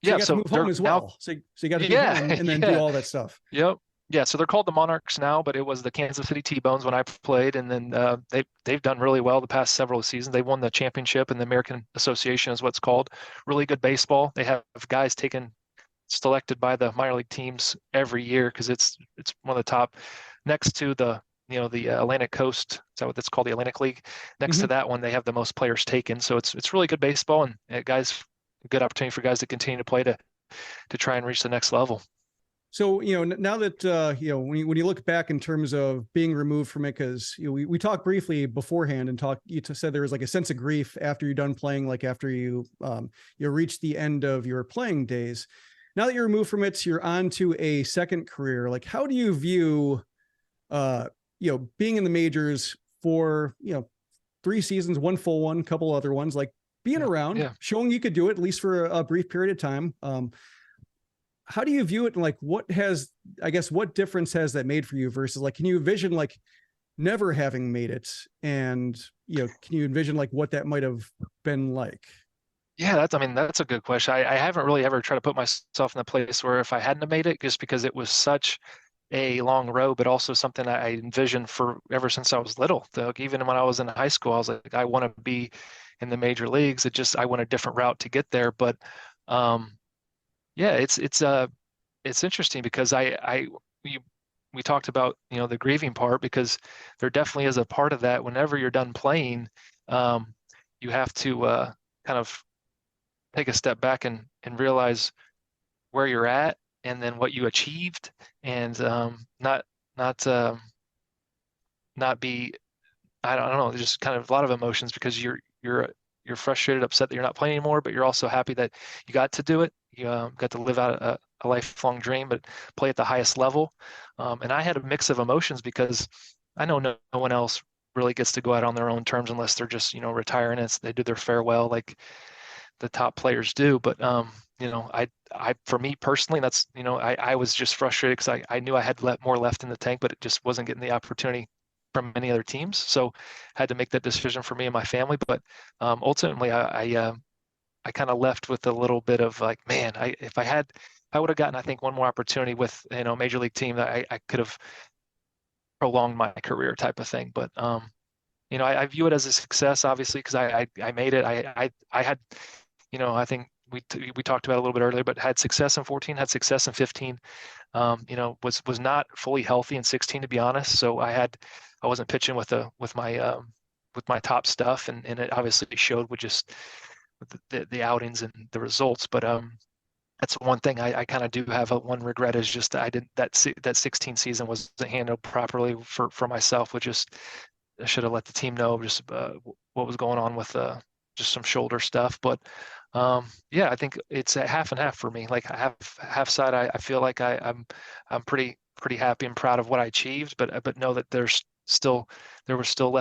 you got to move home as well. Now, so you got to be home and then do all that stuff. Yep. Yeah, so they're called the Monarchs now, but it was the Kansas City T-Bones when I played, and then they've done really well the past several seasons. They won the championship in the American Association, is what's called. Really good baseball. They have guys selected by the minor league teams every year because it's one of the top, next to the Atlantic Coast. Is that what it's called, the Atlantic League? Next to that one, they have the most players taken. So it's really good baseball, and a good opportunity for guys to continue to play to try and reach the next level. So, now that, when you look back in terms of being removed from it, because we talked briefly beforehand and you said there was like a sense of grief after you're done playing, like after you reached the end of your playing days. Now that you're removed from it, you're on to a second career. Like, how do you view, being in the majors for, 3 seasons, one full one, couple other ones, like being around, showing you could do it at least for a brief period of time. How do you view it? And like, what difference has that made for you versus like, can you envision like never having made it? And, can you envision like what that might've been like? Yeah, that's a good question. I haven't really ever tried to put myself in the place where if I hadn't have made it, just because it was such a long road, but also something I envisioned for ever since I was little. Like, even when I was in high school, I was like, I want to be in the major leagues. I went a different route to get there. But, yeah, it's interesting because we talked about, the grieving part, because there definitely is a part of that. Whenever you're done playing, you have to kind of take a step back and realize where you're at and then what you achieved, and not be, I don't know, just kind of a lot of emotions, because you're frustrated, upset that you're not playing anymore, but you're also happy that you got to do it. You got to live out a lifelong dream, but play at the highest level. And I had a mix of emotions, because I know no one else really gets to go out on their own terms unless they're just, retiring. They do their farewell like the top players do. But, for me personally, that's, I was just frustrated because I knew I had more left in the tank, but it just wasn't getting the opportunity from many other teams. So had to make that decision for me and my family. But ultimately, I kind of left with a little bit of like, man, if I would have gotten, I think, one more opportunity with, a major league team, that I could have prolonged my career type of thing. But, I view it as a success, obviously, because I made it. I had, I think we talked about it a little bit earlier, but had success in 14, had success in 15, was not fully healthy in 16, to be honest. So I wasn't pitching with my top stuff, and it obviously showed with just the outings and the results. But that's one thing I kind of do have one regret is just I didn't that 16 season wasn't handled properly for myself. I should have let the team know just what was going on with just some shoulder stuff. But yeah, I think it's a half and half for me. Like half side, I feel like I'm pretty happy and proud of what I achieved, but know that there was still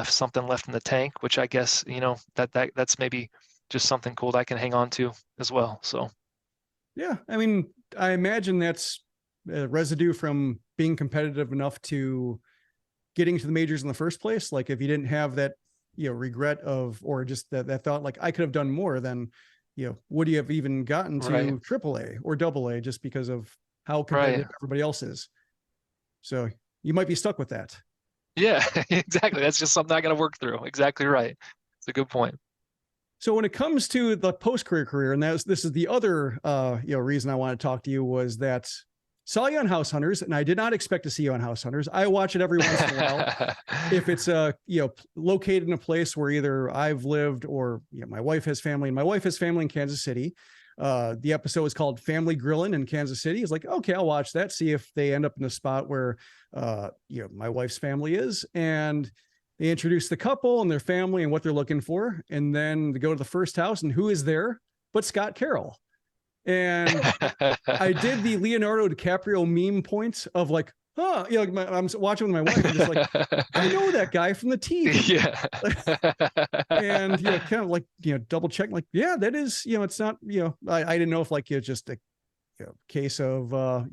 something left in the tank, which I guess that's maybe just something cool that I can hang on to as well. So yeah, I mean, I imagine that's a residue from being competitive enough to getting to the majors in the first place. Like if you didn't have that, regret of, or just that thought, like I could have done more, then, would you have even gotten to Right. AAA or AA just because of how competitive everybody else is? So you might be stuck with that. Yeah, exactly. That's just something I got to work through. Exactly right. It's a good point. So when it comes to the post-career career, and this is the other, reason I want to talk to you, was that saw you on House Hunters, and I did not expect to see you on House Hunters. I watch it every once in a while. If it's located in a place where either I've lived or my wife has family, and my wife has family in Kansas City. The episode is called Family Grillin in Kansas City. It's like, okay, I'll watch that, see if they end up in a spot where my wife's family is, and they introduce the couple and their family and what they're looking for. And then they go to the first house, and who is there but Scott Carroll? And I did the Leonardo DiCaprio meme points of like, I'm watching with my wife and just like, I know that guy from the TV. Yeah. And, kind of like, double check, like, yeah, that is, it's not, I didn't know if like, just a case of,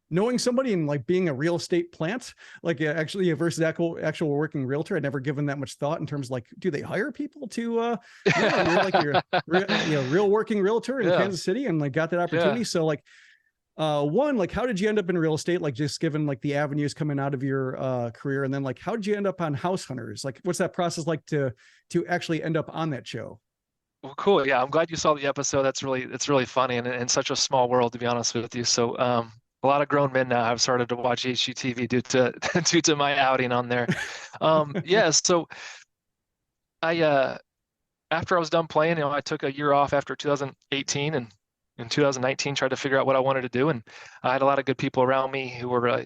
knowing somebody and like being a real estate plant, like actually versus actual working realtor. I'd never given that much thought in terms of like, do they hire people to, you're real working realtor in Kansas City, and like got that opportunity. Yeah. So like, one, like, how did you end up in real estate? Like just given like the avenues coming out of your career, and then like, how did you end up on House Hunters? Like, what's that process like to actually end up on that show? Well, cool. Yeah, I'm glad you saw the episode. It's really funny and such a small world, to be honest with you. So, a lot of grown men now have started to watch HGTV due to my outing on there. Yeah. So I after I was done playing, I took a year off after 2018, and in 2019 tried to figure out what I wanted to do. And I had a lot of good people around me who were,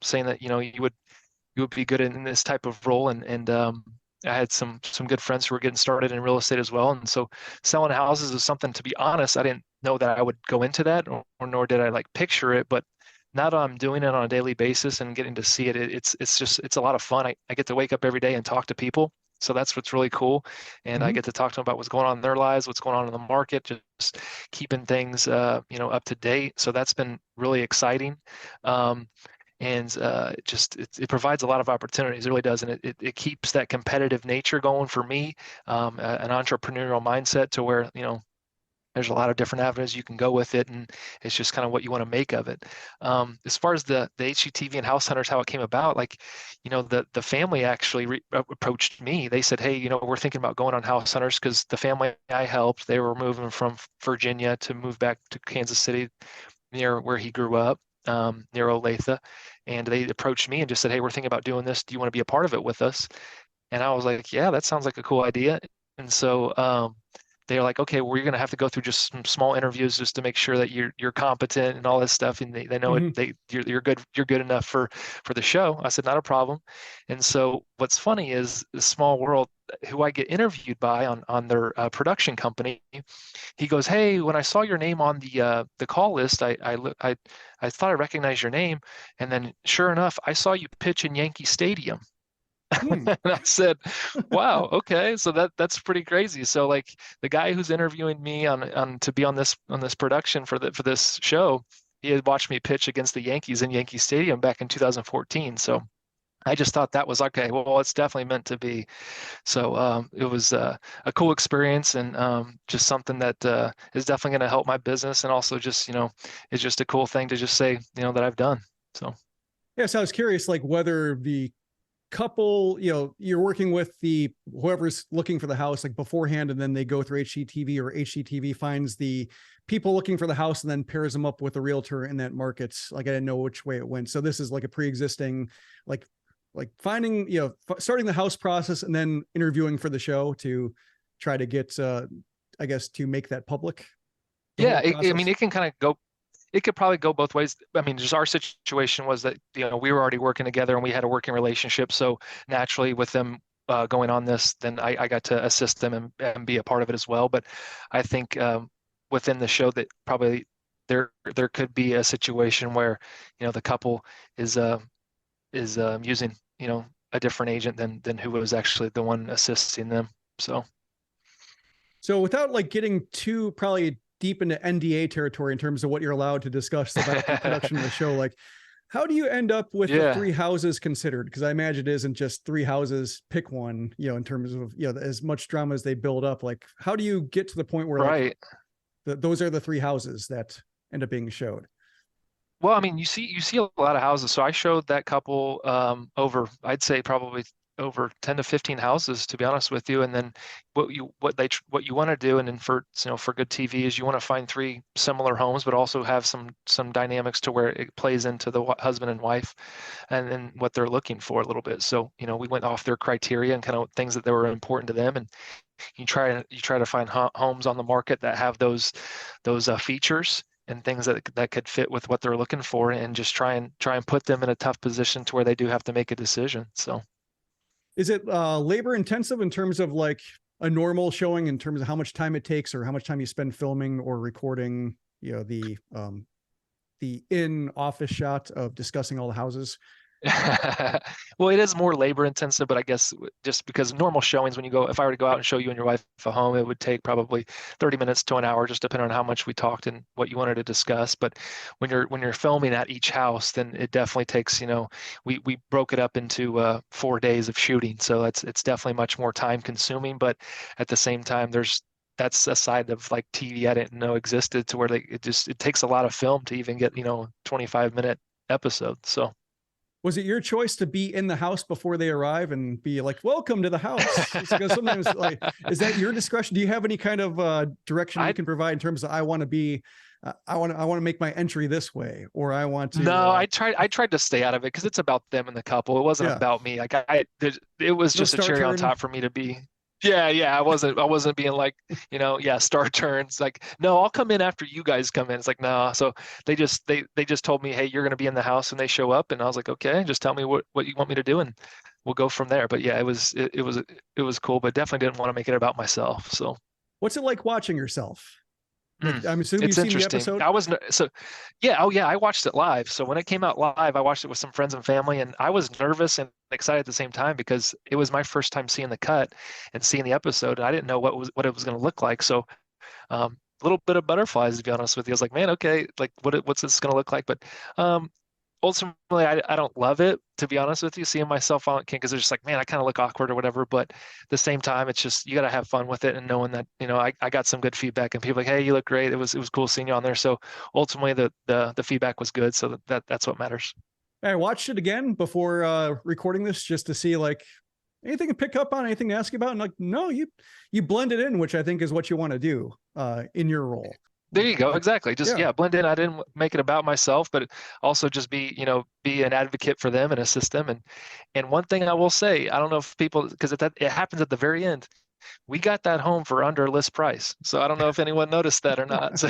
saying that, you would be good in this type of role. And I had some good friends who were getting started in real estate as well. And so selling houses is something, to be honest, I didn't know that I would go into that, or nor did I like picture it. But now that I'm doing it on a daily basis and getting to see it, it's a lot of fun. I get to wake up every day and talk to people. So that's what's really cool. And I get to talk to them about what's going on in their lives, what's going on in the market, just keeping things, up to date. So that's been really exciting. And it provides a lot of opportunities. It really does. And it keeps that competitive nature going for me, an entrepreneurial mindset to where, there's a lot of different avenues you can go with it, and it's just kind of what you want to make of it. As far as the HGTV and House Hunters, how it came about, like, the family actually approached me. They said, hey, we're thinking about going on House Hunters, because the family I helped, they were moving from Virginia to move back to Kansas City, near where he grew up, near Olathe. And they approached me and just said, hey, we're thinking about doing this. Do you want to be a part of it with us? And I was like, yeah, that sounds like a cool idea. And so, they're like, okay, well, you're going to have to go through just some small interviews just to make sure that you're competent and all this stuff. And they know you're good enough for the show. I said, not a problem. And so what's funny is the small world, who I get interviewed by on their production company, he goes, hey, when I saw your name on the call list, I thought I recognized your name. And then sure enough, I saw you pitch in Yankee Stadium. And I said, wow, okay, so that's pretty crazy. So like the guy who's interviewing me on to be on this production for this show, he had watched me pitch against the Yankees in Yankee Stadium back in 2014. So I just thought that was okay. Well, it's definitely meant to be. So it was a cool experience, and just something that is definitely going to help my business, and also just it's just a cool thing to just say that I've done. So yeah, so I was curious, like whether the couple, you're working with whoever's looking for the house like beforehand, and then they go through HGTV, or HGTV finds the people looking for the house and then pairs them up with a realtor in that market. Like I didn't know which way it went. So this is like a pre-existing, like finding, starting the house process and then interviewing for the show to try to get, I guess, to make that public. Yeah, whole I mean, process? it can kind of go. It could probably go both ways. I mean, just our situation was that we were already working together and we had a working relationship. So naturally, with them going on this, then I got to assist them and be a part of it as well. But I think within the show that probably there could be a situation where the couple is using a different agent than who was actually the one assisting them. So without like getting too probably deep into NDA territory in terms of what you're allowed to discuss about the production of the show, like how do you end up with the three houses considered? Because I imagine it isn't just three houses, pick one, in terms of, as much drama as they build up. Like, how do you get to the point where Right. those are the three houses that end up being showed? Well, I mean, you see a lot of houses. So I showed that couple over, I'd say probably over 10 to 15 houses, to be honest with you. And then what you want to do, and then for good TV, is you want to find three similar homes, but also have some dynamics to where it plays into the husband and wife, and then what they're looking for a little bit. So we went off their criteria and kind of things that were important to them, and you try to find homes on the market that have those features and things that could fit with what they're looking for, and just try and put them in a tough position to where they do have to make a decision. So. Is it labor intensive in terms of like a normal showing, in terms of how much time it takes or how much time you spend filming or recording, the in-office shot of discussing all the houses? Well, it is more labor intensive, but I guess just because normal showings, if I were to go out and show you and your wife a home, it would take probably 30 minutes to an hour, just depending on how much we talked and what you wanted to discuss. But when you're filming at each house, then it definitely takes, we broke it up into 4 days of shooting. So it's definitely much more time consuming, but at the same time, that's a side of like TV I didn't know existed, to where it takes a lot of film to even get, 25-minute episodes. So. Was it your choice to be in the house before they arrive and be like, welcome to the house? Because sometimes, like, is that your discretion? Do you have any kind of direction you can provide in terms of, I want to make my entry this way, or I want to? No, I tried to stay out of it because it's about them and the couple. It wasn't about me. Like it was just a cherry on top for me to be. Yeah. I wasn't being like, star turns. Like, no, I'll come in after you guys come in. It's like, no. So they just told me, hey, you're going to be in the house when they show up. And I was like, okay, just tell me what you want me to do, and we'll go from there. But yeah, it was cool, but definitely didn't want to make it about myself. So what's it like watching yourself? Like, I'm assuming you've seen the episode. I watched it live. So when it came out live, I watched it with some friends and family, and I was nervous and excited at the same time because it was my first time seeing the cut and seeing the episode. And I didn't know what it was going to look like. So a little bit of butterflies, to be honest with you. I was like, man, okay, like what's this going to look like? But ultimately, I don't love it, to be honest with you, seeing myself on it, because it's just like, man, I kind of look awkward or whatever. But at the same time, it's just, you got to have fun with it, and knowing that, I got some good feedback, and people like, hey, you look great. It was cool seeing you on there. So ultimately, the feedback was good. So that's what matters. I watched it again before recording this, just to see like anything to pick up on, anything to ask you about. And like, no, you blend it in, which I think is what you want to do in your role. There you go. Exactly. Just blend in. I didn't make it about myself, but also just be an advocate for them and assist them. And one thing I will say, I don't know if people, because it happens at the very end, we got that home for under list price. So I don't know if anyone noticed that or not. So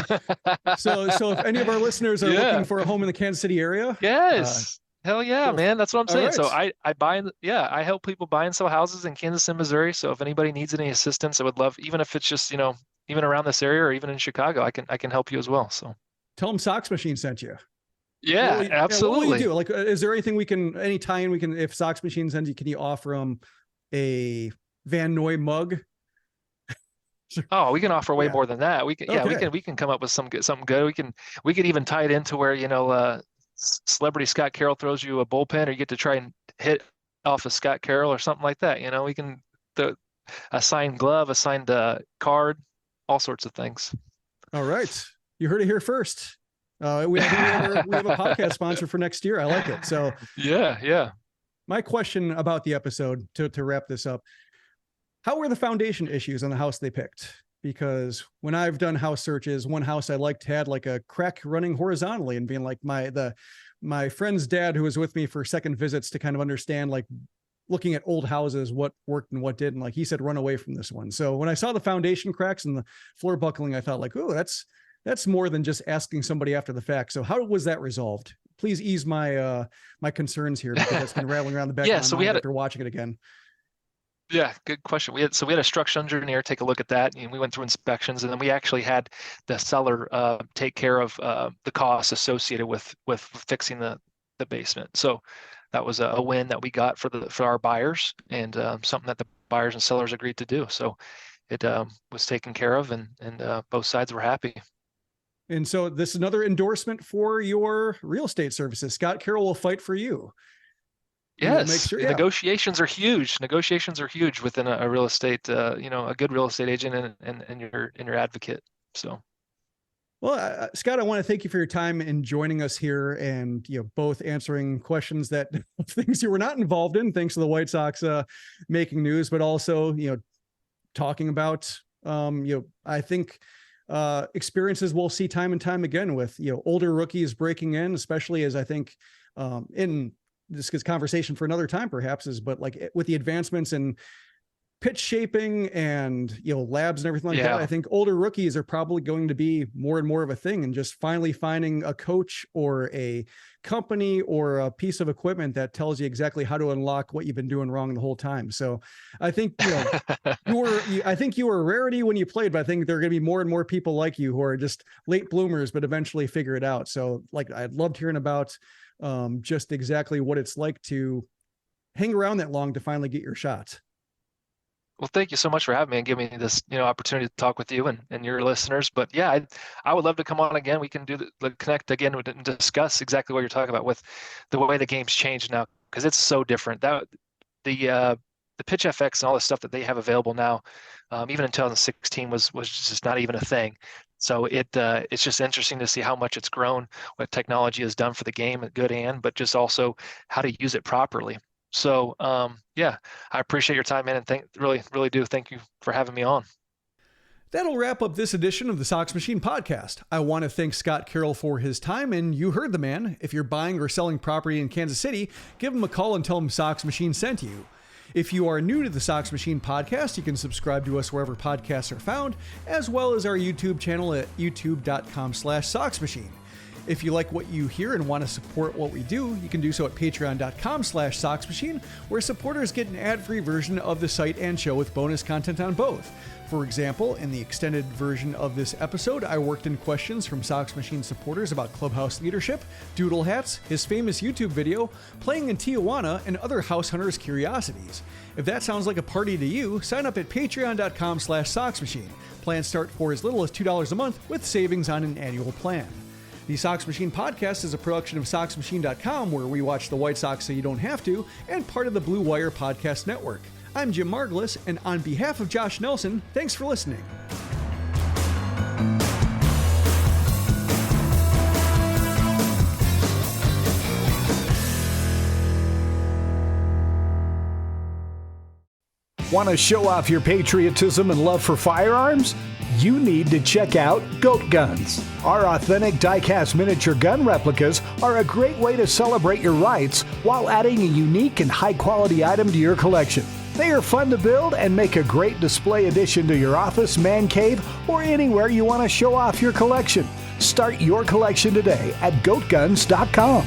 if any of our listeners are looking for a home in the Kansas City area, yes. Hell yeah, man. That's what I'm saying. Right. So I help people buy and sell houses in Kansas and Missouri. So if anybody needs any assistance, I would love, even if it's just, even around this area or even in Chicago, I can help you as well. So tell them Sox Machine sent you. Yeah, absolutely. What will you do? Like, is there anything any tie-in we can, if Sox Machine sends you, can you offer them a Van Noy mug? Oh, we can offer way more than that. We can come up with something good. We could even tie it into where, celebrity Scott Carroll throws you a bullpen, or you get to try and hit off of Scott Carroll or something like that. We can a signed glove, a signed card, all sorts of things. All right. You heard it here first. We have a podcast sponsor for next year. I like it. So yeah. My question about the episode, to wrap this up, how were the foundation issues on the house they picked? Because when I've done house searches, one house I liked had like a crack running horizontally, and being like my friend's dad, who was with me for second visits to kind of understand, like, looking at old houses, what worked and what didn't. Like, he said, run away from this one. So when I saw the foundation cracks and the floor buckling, I thought like, oh, that's that's more than just asking somebody after the fact. So how was that resolved? Please ease my my concerns here, because that's been rattling around the back of my mind after watching it again. Yeah, good question. We had a structural engineer take a look at that, and we went through inspections, and then we actually had the seller take care of the costs associated with fixing the basement. So that was a win that we got for our buyers, and something that the buyers and sellers agreed to do. So it was taken care of, and both sides were happy. And so this is another endorsement for your real estate services. Scott Carroll will fight for you. Yes, make sure, negotiations are huge. Negotiations are huge within a real estate, a good real estate agent and your advocate. So, well, Scott, I want to thank you for your time in joining us here, and both answering questions that things you were not involved in, thanks to the White Sox making news, but also talking about I think experiences we'll see time and time again with older rookies breaking in, especially as I think in this is conversation for another time perhaps, but like with the advancements in pitch shaping and labs and everything like that, I think older rookies are probably going to be more and more of a thing, and just finally finding a coach or a company or a piece of equipment that tells you exactly how to unlock what you've been doing wrong the whole time. So I think you were a rarity when you played, but I think there are going to be more and more people like you who are just late bloomers but eventually figure it out. So like I loved hearing about just exactly what it's like to hang around that long to finally get your shot. Well, thank you so much for having me and giving me this, opportunity to talk with you and your listeners. But yeah, I would love to come on again. We can do connect again and discuss exactly what you're talking about with the way the game's changed now, because it's so different. That the pitch FX and all the stuff that they have available now, even in 2016 was just not even a thing. So it's just interesting to see how much it's grown, what technology has done for the game, good but just also how to use it properly. So I appreciate your time, man, and really do thank you for having me on. That'll wrap up this edition of the Sox Machine Podcast. I want to thank Scott Carroll for his time, and you heard the man. If you're buying or selling property in Kansas City, give him a call and tell him Sox Machine sent you. If you are new to the Sox Machine Podcast, you can subscribe to us wherever podcasts are found, as well as our YouTube channel at youtube.com/Sox Machine. If you like what you hear and want to support what we do, you can do so at patreon.com/Sox Machine, where supporters get an ad-free version of the site and show with bonus content on both. For example, in the extended version of this episode, I worked in questions from Sox Machine supporters about clubhouse leadership, doodle hats, his famous YouTube video, playing in Tijuana, and other house hunters' curiosities. If that sounds like a party to you, sign up at patreon.com/Sox Machine. Plans start for as little as $2 a month, with savings on an annual plan. The Sox Machine Podcast is a production of SoxMachine.com, where we watch the White Sox so you don't have to, and part of the Blue Wire Podcast Network. I'm Jim Margulis, and on behalf of Josh Nelson, thanks for listening. Want to show off your patriotism and love for firearms? You need to check out Goat Guns. Our authentic die-cast miniature gun replicas are a great way to celebrate your rights while adding a unique and high-quality item to your collection. They are fun to build and make a great display addition to your office, man cave, or anywhere you want to show off your collection. Start your collection today at goatguns.com.